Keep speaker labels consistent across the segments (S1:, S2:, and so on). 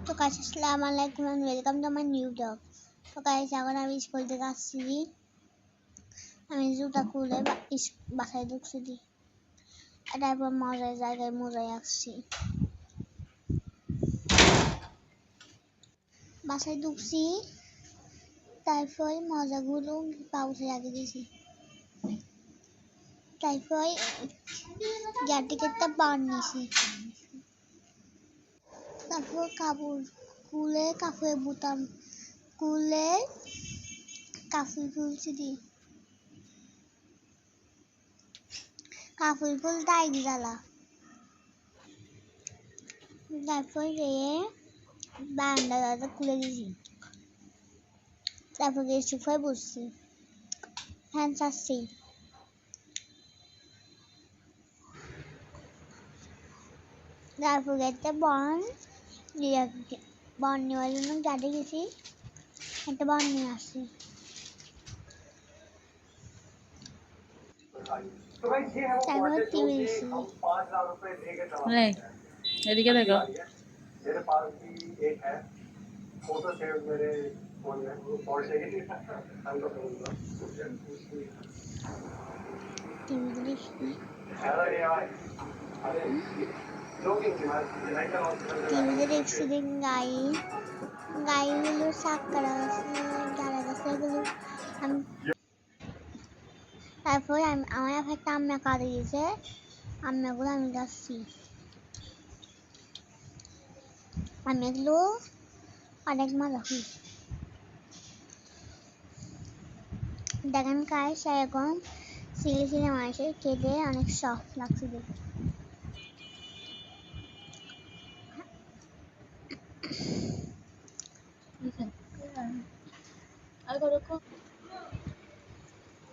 S1: তো গাইস আসসালামু আলাইকুম and welcome to my new vlog. তো গাইস এখন আমি স্কুল থেকে আসছি, আমি জুতা খুলে বাসায় ঢুকছি, তারপর মজার জায়গায় মজায় আসছি। বাসায় ঢুকছি, তারপর মজাগুলো পাউচে রেখে দিয়েছি, তারপর গ্যাট টিকেটটা বানিয়েছি, তারপর কাপড় খুলে কাপড়ের বোতাম খুলে কাপড় খুলছি কাপড় খুলতে আইডি জ্বালা, তারপর বারান্দা দরজা খুলে দিয়েছি, তারপর সোফায় বসছি, ফ্যান চাচ্ছি, তারপর একটা বন নেওয়ার জন্য গাড়ি গেছি, একটা বন নিয়ে আসছি। তারপর টিভি দিচ্ছি।
S2: এদিকে দেখো।
S1: টিভিতে দেখছি গাইগুলো সাক্কারা আছে, গাড়া গাছে এগুলো তারপর আমার একটা আম্মা কাঁদে দিয়েছে, আম্মাগুলো আমি যাচ্ছি, আম্মাগুলো অনেক মজা হয়েছে। দেখেন গাইস এরকম সিলে মাংসের খেতে অনেক সফট লাগছে দেখতে।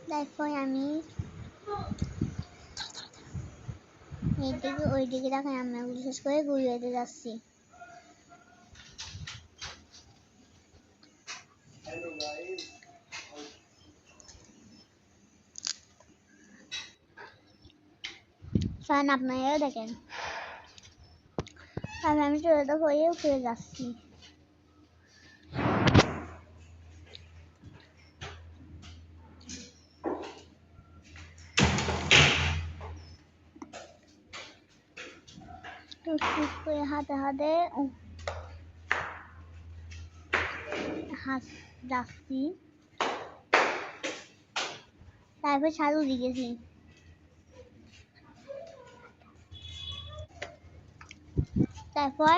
S1: তারপর আমি এইদিকে ওইদিকে দেখেন আমরা বিশেষ করে ঘুরিয়ে যাচ্ছি। ফ্যান আপনারাও দেখেন, আর আমি চলে হয়ে ফিরে যাচ্ছি। টুকটুক করে হাতে যাচ্ছি, তারপর ছাদ উঠে গেছি, তারপর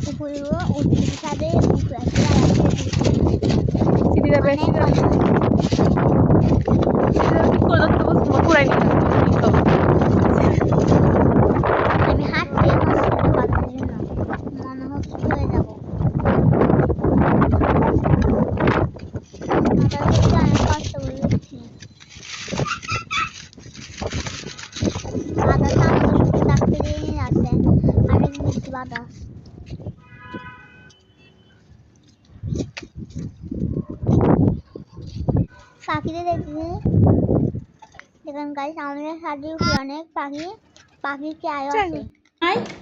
S1: উপরে উঠে ছাদে আমি হাঁটতে মনে হচ্ছে চলে যাবো, অনেক কষ্ট করে উঠছি, বাতাস ডাকতে দিয়ে আছে, অনেক মিষ্টি বাতাস। পাখিদের দেখুন গাইস, আমাদের ছাদের উপরে অনেক পাখির চায় আছে,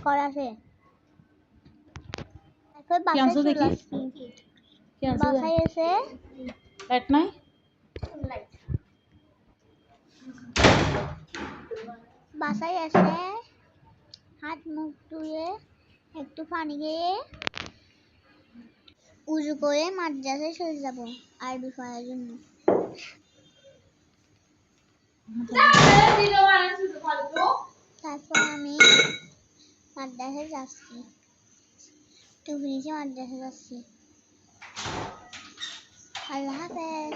S1: করাছে। তারপর বাসায় চলে আসছি, বাসায় এসে হাত মুখ ধুয়ে একটু পানি খেয়ে উজু করে মাদ্রাসায় চলে যাব আরবি পড়ার জন্য। তারপর আমি মাদ্রাসায় যাচ্ছি, মাদ্রাসায় যাচ্ছি। আল্লাহ হাফেজ।